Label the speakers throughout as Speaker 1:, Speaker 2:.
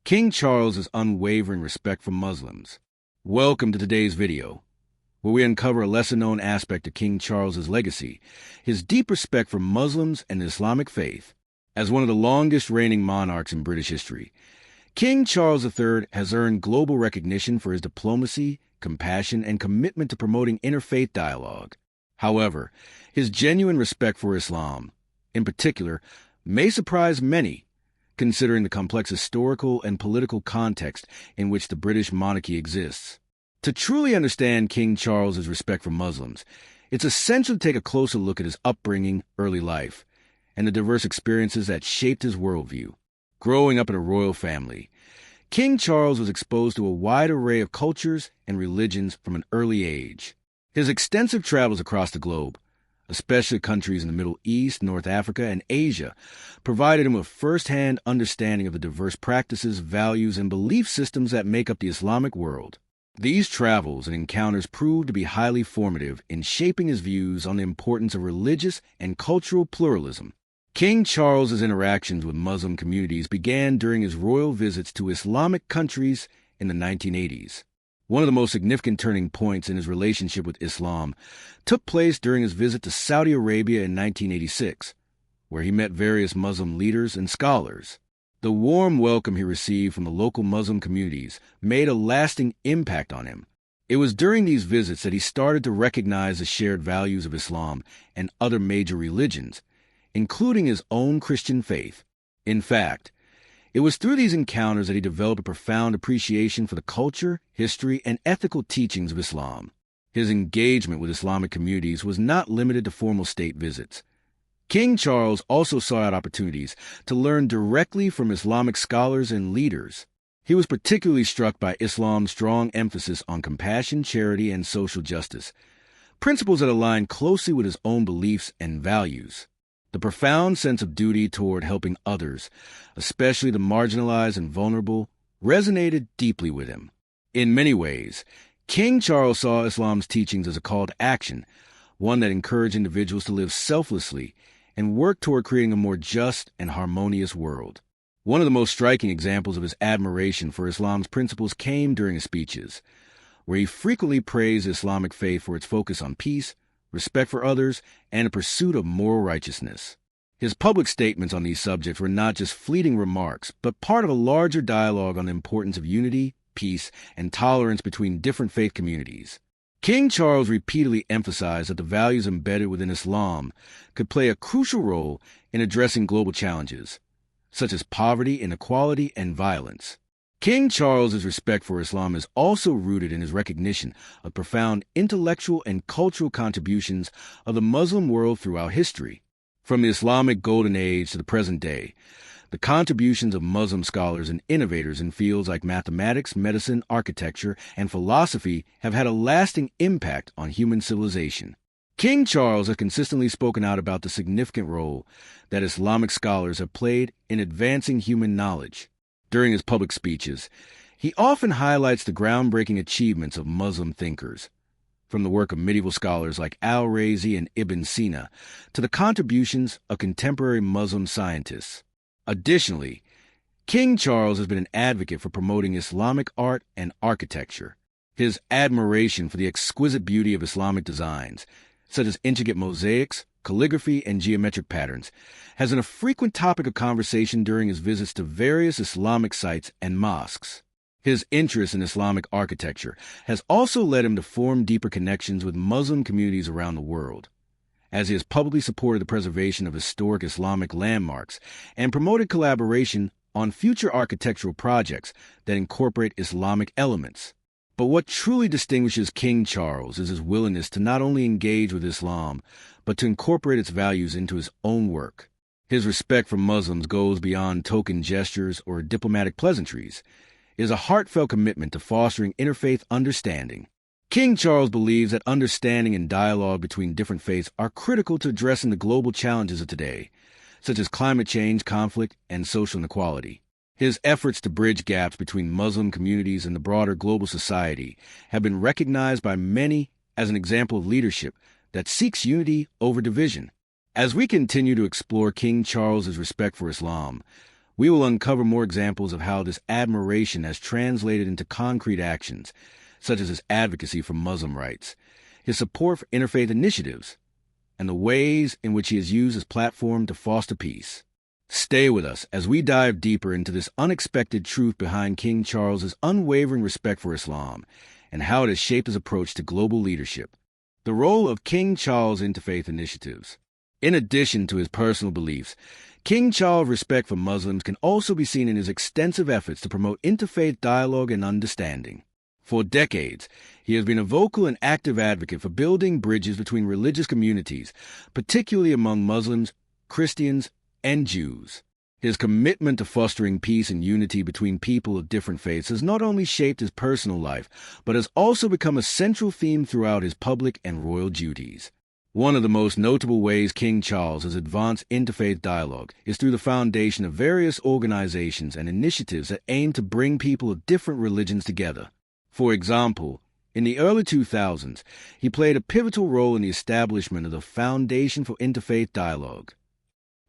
Speaker 1: King Charles's unwavering respect for Muslims. Welcome to today's video, where we uncover a lesser-known aspect of King Charles's legacy, his deep respect for Muslims and the Islamic faith. As one of the longest-reigning monarchs in British history, King Charles III has earned global recognition for his diplomacy, compassion, and commitment to promoting interfaith dialogue. However, his genuine respect for Islam, in particular, may surprise many, considering the complex historical and political context in which the British monarchy exists. To truly understand King Charles's respect for Muslims, it's essential to take a closer look at his upbringing, early life, and the diverse experiences that shaped his worldview. Growing up in a royal family, King Charles was exposed to a wide array of cultures and religions from an early age. His extensive travels across the globe, especially countries in the Middle East, North Africa, and Asia, provided him with first-hand understanding of the diverse practices, values, and belief systems that make up the Islamic world. These travels and encounters proved to be highly formative in shaping his views on the importance of religious and cultural pluralism. King Charles's interactions with Muslim communities began during his royal visits to Islamic countries in the 1980s. One of the most significant turning points in his relationship with Islam took place during his visit to Saudi Arabia in 1986, where he met various Muslim leaders and scholars. The warm welcome he received from the local Muslim communities made a lasting impact on him. It was during these visits that he started to recognize the shared values of Islam and other major religions, including his own Christian faith. In fact, it was through these encounters that he developed a profound appreciation for the culture, history, and ethical teachings of Islam. His engagement with Islamic communities was not limited to formal state visits. King Charles also sought out opportunities to learn directly from Islamic scholars and leaders. He was particularly struck by Islam's strong emphasis on compassion, charity, and social justice, principles that align closely with his own beliefs and values. The profound sense of duty toward helping others, especially the marginalized and vulnerable, resonated deeply with him. In many ways, King Charles saw Islam's teachings as a call to action, one that encouraged individuals to live selflessly and work toward creating a more just and harmonious world. One of the most striking examples of his admiration for Islam's principles came during his speeches, where he frequently praised the Islamic faith for its focus on peace, respect for others, and a pursuit of moral righteousness. His public statements on these subjects were not just fleeting remarks, but part of a larger dialogue on the importance of unity, peace, and tolerance between different faith communities. King Charles repeatedly emphasized that the values embedded within Islam could play a crucial role in addressing global challenges, such as poverty, inequality, and violence. King Charles's respect for Islam is also rooted in his recognition of profound intellectual and cultural contributions of the Muslim world throughout history. From the Islamic Golden Age to the present day, the contributions of Muslim scholars and innovators in fields like mathematics, medicine, architecture, and philosophy have had a lasting impact on human civilization. King Charles has consistently spoken out about the significant role that Islamic scholars have played in advancing human knowledge. During his public speeches, he often highlights the groundbreaking achievements of Muslim thinkers, from the work of medieval scholars like al-Razi and Ibn Sina to the contributions of contemporary Muslim scientists. Additionally, King Charles has been an advocate for promoting Islamic art and architecture. His admiration for the exquisite beauty of Islamic designs, such as intricate mosaics, calligraphy, and geometric patterns, has been a frequent topic of conversation during his visits to various Islamic sites and mosques. His interest in Islamic architecture has also led him to form deeper connections with Muslim communities around the world, as he has publicly supported the preservation of historic Islamic landmarks and promoted collaboration on future architectural projects that incorporate Islamic elements. But what truly distinguishes King Charles is his willingness to not only engage with Islam, but to incorporate its values into his own work. His respect for Muslims goes beyond token gestures or diplomatic pleasantries. It is a heartfelt commitment to fostering interfaith understanding. King Charles believes that understanding and dialogue between different faiths are critical to addressing the global challenges of today, such as climate change, conflict, and social inequality. His efforts to bridge gaps between Muslim communities and the broader global society have been recognized by many as an example of leadership that seeks unity over division. As we continue to explore King Charles's respect for Islam, We will uncover more examples of how this admiration has translated into concrete actions, such as his advocacy for Muslim rights, his support for interfaith initiatives, and the ways in which he has used his platform to foster peace. Stay with us as we dive deeper into this unexpected truth behind King Charles's unwavering respect for Islam and how it has shaped his approach to global leadership. The role of King Charles' interfaith initiatives. In addition to his personal beliefs, King Charles' respect for Muslims can also be seen in his extensive efforts to promote interfaith dialogue and understanding. For decades, he has been a vocal and active advocate for building bridges between religious communities, particularly among Muslims, Christians, and Jews. His commitment to fostering peace and unity between people of different faiths has not only shaped his personal life, but has also become a central theme throughout his public and royal duties. One of the most notable ways King Charles has advanced interfaith dialogue is through the foundation of various organizations and initiatives that aim to bring people of different religions together. For example, in the early 2000s, he played a pivotal role in the establishment of the Foundation for Interfaith Dialogue.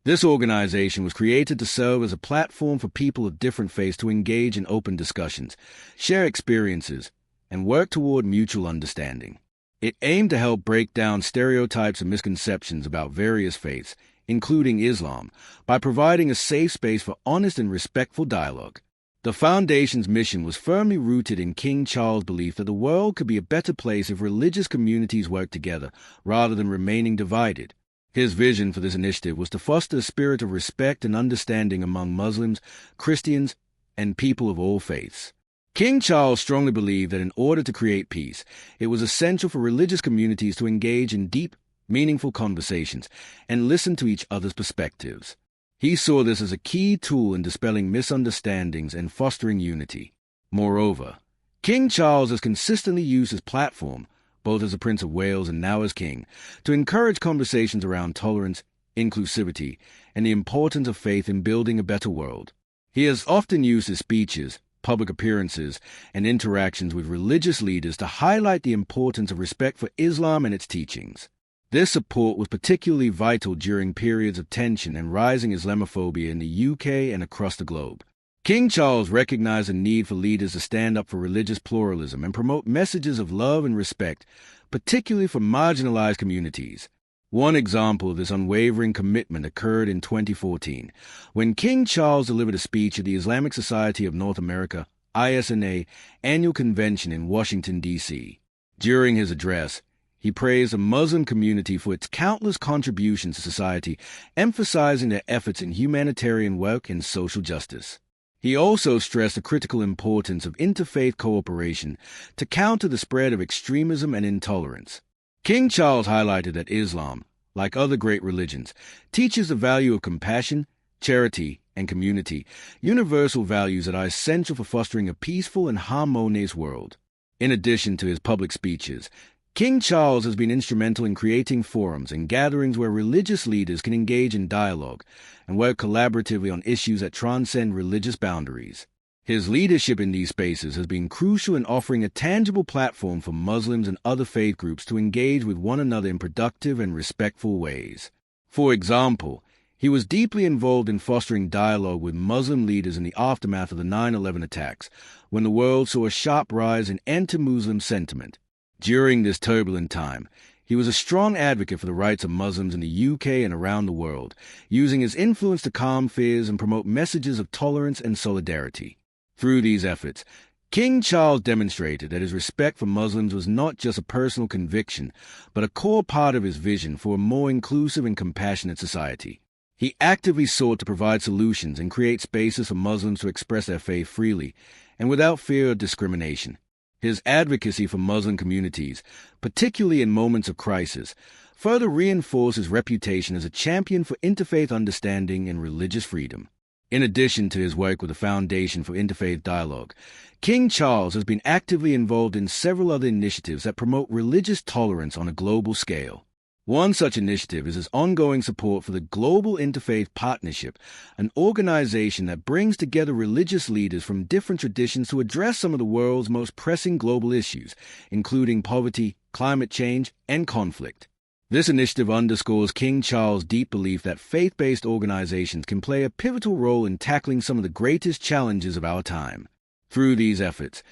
Speaker 1: This organization was created to serve as a platform for people of different faiths to engage in open discussions, share experiences, and work toward mutual understanding. It aimed to help break down stereotypes and misconceptions about various faiths, including Islam, by providing a safe space for honest and respectful dialogue. The Foundation's mission was firmly rooted in King Charles' belief that the world could be a better place if religious communities worked together, rather than remaining divided. His vision for this initiative was to foster a spirit of respect and understanding among Muslims, Christians, and people of all faiths. King Charles strongly believed that in order to create peace, it was essential for religious communities to engage in deep, meaningful conversations and listen to each other's perspectives. He saw this as a key tool in dispelling misunderstandings and fostering unity. Moreover, King Charles has consistently used his platform, both as a Prince of Wales and now as King, to encourage conversations around tolerance, inclusivity, and the importance of faith in building a better world. He has often used his speeches, public appearances, and interactions with religious leaders to highlight the importance of respect for Islam and its teachings. This support was particularly vital during periods of tension and rising Islamophobia in the UK and across the globe. King Charles recognized the need for leaders to stand up for religious pluralism and promote messages of love and respect, particularly for marginalized communities. One example of this unwavering commitment occurred in 2014, when King Charles delivered a speech at the Islamic Society of North America, ISNA, annual convention in Washington, D.C. During his address, he praised the Muslim community for its countless contributions to society, emphasizing their efforts in humanitarian work and social justice. He also stressed the critical importance of interfaith cooperation to counter the spread of extremism and intolerance. King Charles highlighted that Islam, like other great religions, teaches the value of compassion, charity, and community, universal values that are essential for fostering a peaceful and harmonious world. In addition to his public speeches, King Charles has been instrumental in creating forums and gatherings where religious leaders can engage in dialogue and work collaboratively on issues that transcend religious boundaries. His leadership in these spaces has been crucial in offering a tangible platform for Muslims and other faith groups to engage with one another in productive and respectful ways. For example, he was deeply involved in fostering dialogue with Muslim leaders in the aftermath of the 9/11 attacks, when the world saw a sharp rise in anti-Muslim sentiment. During this turbulent time, he was a strong advocate for the rights of Muslims in the UK and around the world, using his influence to calm fears and promote messages of tolerance and solidarity. Through these efforts, King Charles demonstrated that his respect for Muslims was not just a personal conviction, but a core part of his vision for a more inclusive and compassionate society. He actively sought to provide solutions and create spaces for Muslims to express their faith freely and without fear of discrimination. His advocacy for Muslim communities, particularly in moments of crisis, further reinforced his reputation as a champion for interfaith understanding and religious freedom. In addition to his work with the Foundation for Interfaith Dialogue, King Charles has been actively involved in several other initiatives that promote religious tolerance on a global scale. One such initiative is his ongoing support for the Global Interfaith Partnership, an organization that brings together religious leaders from different traditions to address some of the world's most pressing global issues, including poverty, climate change, and conflict. This initiative underscores King Charles' deep belief that faith-based organizations can play a pivotal role in tackling some of the greatest challenges of our time. Through these efforts,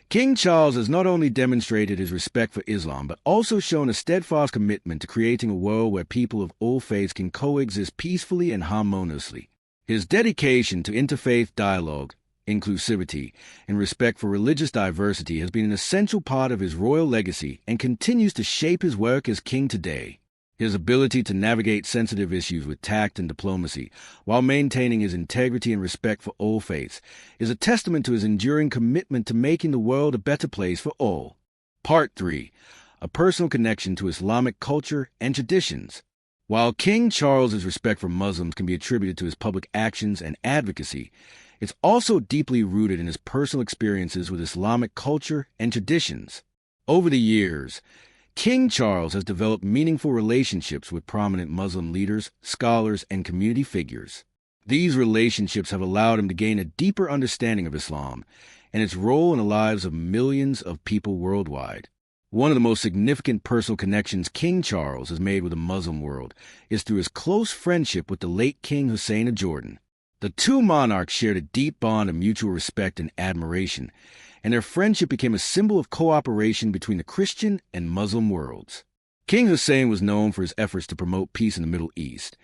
Speaker 1: King Charles has not only demonstrated his respect for Islam, but also shown a steadfast commitment to creating a world where people of all faiths can coexist peacefully and harmoniously. His dedication to interfaith dialogue, inclusivity, and respect for religious diversity has been an essential part of his royal legacy and continues to shape his work as king today. His ability to navigate sensitive issues with tact and diplomacy while maintaining his integrity and respect for all faiths is a testament to his enduring commitment to making the world a better place for all. Part 3. A personal connection to Islamic culture and traditions. While King Charles's respect for Muslims can be attributed to his public actions and advocacy, it's also deeply rooted in his personal experiences with Islamic culture and traditions. Over the years, King Charles has developed meaningful relationships with prominent Muslim leaders, scholars, and community figures. These relationships have allowed him to gain a deeper understanding of Islam and its role in the lives of millions of people worldwide. One of the most significant personal connections King Charles has made with the Muslim world is through his close friendship with the late King Hussein of Jordan. The two monarchs shared a deep bond of mutual respect and admiration, and their friendship became a symbol of cooperation between the Christian and Muslim worlds. King Hussein was known for his efforts to promote peace in the Middle East,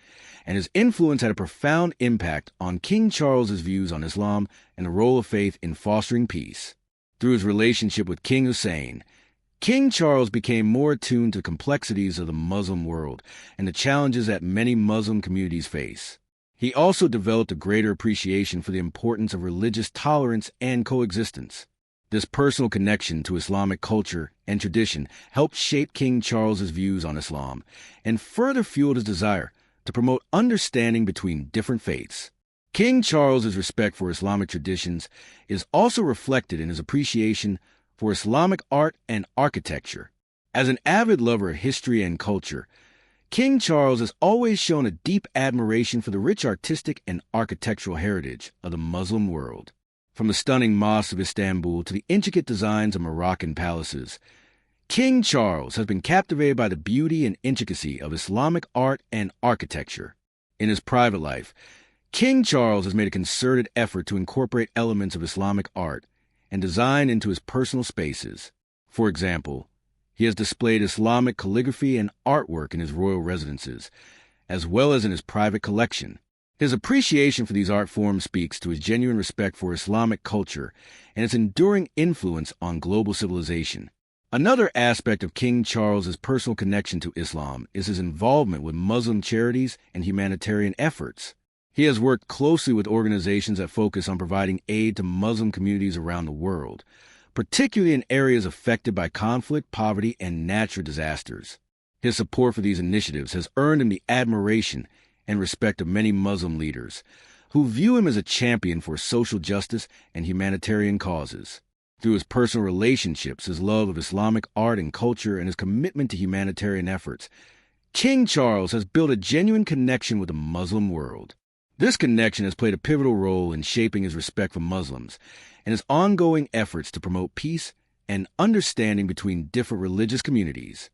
Speaker 1: and his influence had a profound impact on King Charles's views on Islam and the role of faith in fostering peace. Through his relationship with King Hussein, King Charles became more attuned to the complexities of the Muslim world and the challenges that many Muslim communities face. He also developed a greater appreciation for the importance of religious tolerance and coexistence. This personal connection to Islamic culture and tradition helped shape King Charles's views on Islam and further fueled his desire to promote understanding between different faiths. King Charles's respect for Islamic traditions is also reflected in his appreciation for Islamic art and architecture. As an avid lover of history and culture, King Charles has always shown a deep admiration for the rich artistic and architectural heritage of the Muslim world. From the stunning mosques of Istanbul to the intricate designs of Moroccan palaces, King Charles has been captivated by the beauty and intricacy of Islamic art and architecture. In his private life, King Charles has made a concerted effort to incorporate elements of Islamic art and design into his personal spaces. For example, he has displayed Islamic calligraphy and artwork in his royal residences, as well as in his private collection. His appreciation for these art forms speaks to his genuine respect for Islamic culture and its enduring influence on global civilization. Another aspect of King Charles's personal connection to Islam is his involvement with Muslim charities and humanitarian efforts. He has worked closely with organizations that focus on providing aid to Muslim communities around the world, particularly in areas affected by conflict, poverty, and natural disasters. His support for these initiatives has earned him the admiration and respect of many Muslim leaders, who view him as a champion for social justice and humanitarian causes. Through his personal relationships, his love of Islamic art and culture, and his commitment to humanitarian efforts, King Charles has built a genuine connection with the Muslim world. This connection has played a pivotal role in shaping his respect for Muslims and his ongoing efforts to promote peace and understanding between different religious communities.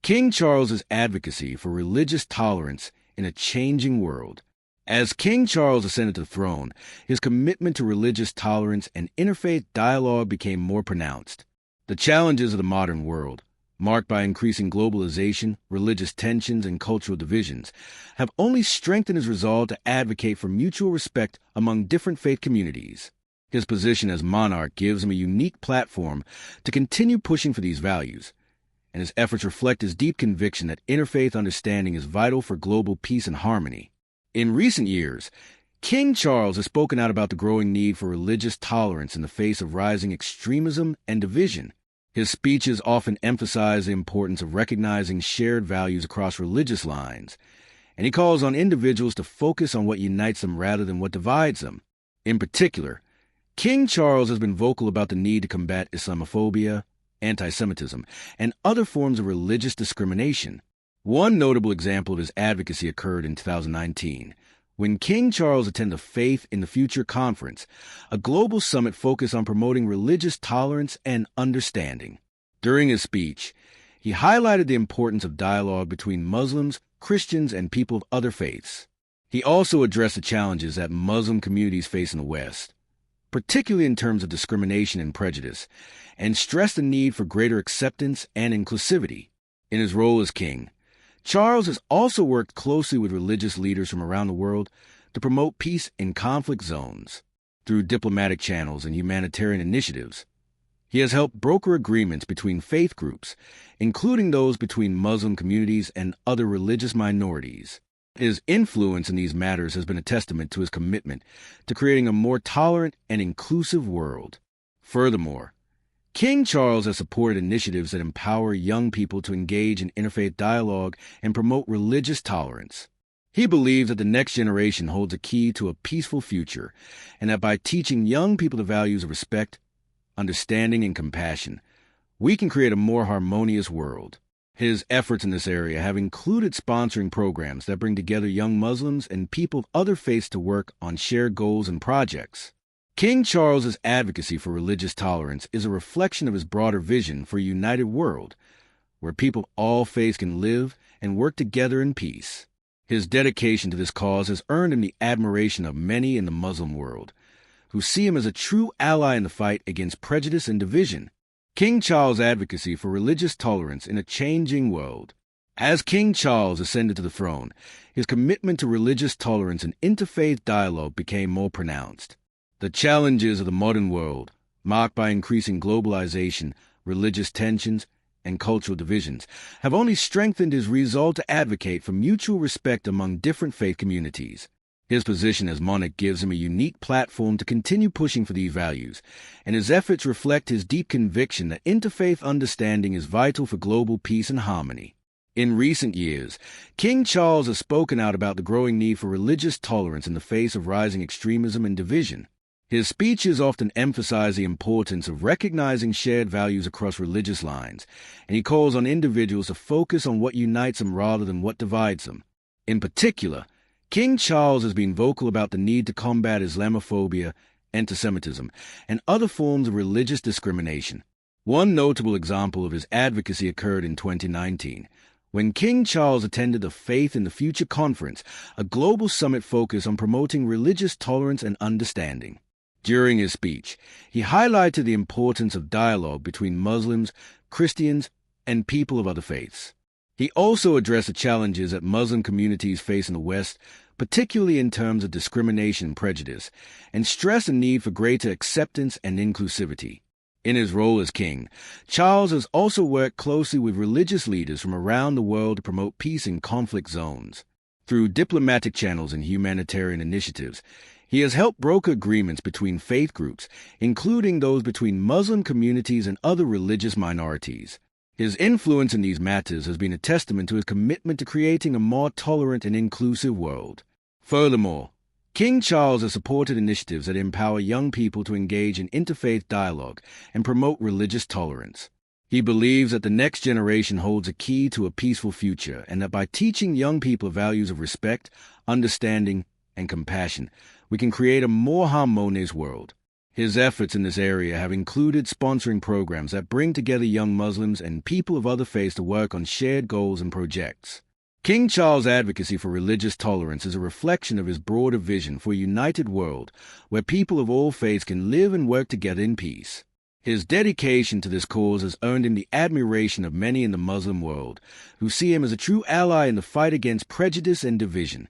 Speaker 1: King Charles's advocacy for religious tolerance in a changing world. As King Charles ascended to the throne, his commitment to religious tolerance and interfaith dialogue became more pronounced. The challenges of the modern world, marked by increasing globalization, religious tensions, and cultural divisions, have only strengthened his resolve to advocate for mutual respect among different faith communities. His position as monarch gives him a unique platform to continue pushing for these values, and his efforts reflect his deep conviction that interfaith understanding is vital for global peace and harmony. In recent years, King Charles has spoken out about the growing need for religious tolerance in the face of rising extremism and division. His speeches often emphasize the importance of recognizing shared values across religious lines, and he calls on individuals to focus on what unites them rather than what divides them. In particular, King Charles has been vocal about the need to combat Islamophobia, anti-Semitism, and other forms of religious discrimination. One notable example of his advocacy occurred in 2019, when King Charles attended the Faith in the Future conference, a global summit focused on promoting religious tolerance and understanding. During his speech, he highlighted the importance of dialogue between Muslims, Christians, and people of other faiths. He also addressed the challenges that Muslim communities face in the West, particularly in terms of discrimination and prejudice, and stressed the need for greater acceptance and inclusivity. In his role as king, Charles has also worked closely with religious leaders from around the world to promote peace in conflict zones. Through diplomatic channels and humanitarian initiatives, he has helped broker agreements between faith groups, including those between Muslim communities and other religious minorities. His influence in these matters has been a testament to his commitment to creating a more tolerant and inclusive world. Furthermore, King Charles has supported initiatives that empower young people to engage in interfaith dialogue and promote religious tolerance. He believes that the next generation holds a key to a peaceful future, and that by teaching young people the values of respect, understanding, and compassion, we can create a more harmonious world. His efforts in this area have included sponsoring programs that bring together young Muslims and people of other faiths to work on shared goals and projects. King Charles's advocacy for religious tolerance is a reflection of his broader vision for a united world, where people of all faiths can live and work together in peace. His dedication to this cause has earned him the admiration of many in the Muslim world, who see him as a true ally in the fight against prejudice and division. King Charles' advocacy for religious tolerance in a changing world. As King Charles ascended to the throne, his commitment to religious tolerance and interfaith dialogue became more pronounced. The challenges of the modern world, marked by increasing globalization, religious tensions, and cultural divisions, have only strengthened his resolve to advocate for mutual respect among different faith communities. His position as monarch gives him a unique platform to continue pushing for these values, and his efforts reflect his deep conviction that interfaith understanding is vital for global peace and harmony. In recent years, King Charles has spoken out about the growing need for religious tolerance in the face of rising extremism and division. His speeches often emphasize the importance of recognizing shared values across religious lines, and he calls on individuals to focus on what unites them rather than what divides them. In particular, King Charles has been vocal about the need to combat Islamophobia, antisemitism, and other forms of religious discrimination. One notable example of his advocacy occurred in 2019, when King Charles attended the Faith in the Future conference, a global summit focused on promoting religious tolerance and understanding. During his speech, he highlighted the importance of dialogue between Muslims, Christians, and people of other faiths. He also addressed the challenges that Muslim communities face in the West, particularly in terms of discrimination and prejudice, and stressed the need for greater acceptance and inclusivity. In his role as king, Charles has also worked closely with religious leaders from around the world to promote peace in conflict zones. Through diplomatic channels and humanitarian initiatives, he has helped broker agreements between faith groups, including those between Muslim communities and other religious minorities. His influence in these matters has been a testament to his commitment to creating a more tolerant and inclusive world. Furthermore, King Charles has supported initiatives that empower young people to engage in interfaith dialogue and promote religious tolerance. He believes that the next generation holds a key to a peaceful future, and that by teaching young people values of respect, understanding, and compassion, we can create a more harmonious world. His efforts in this area have included sponsoring programs that bring together young Muslims and people of other faiths to work on shared goals and projects. King Charles' advocacy for religious tolerance is a reflection of his broader vision for a united world where people of all faiths can live and work together in peace. His dedication to this cause has earned him the admiration of many in the Muslim world, who see him as a true ally in the fight against prejudice and division.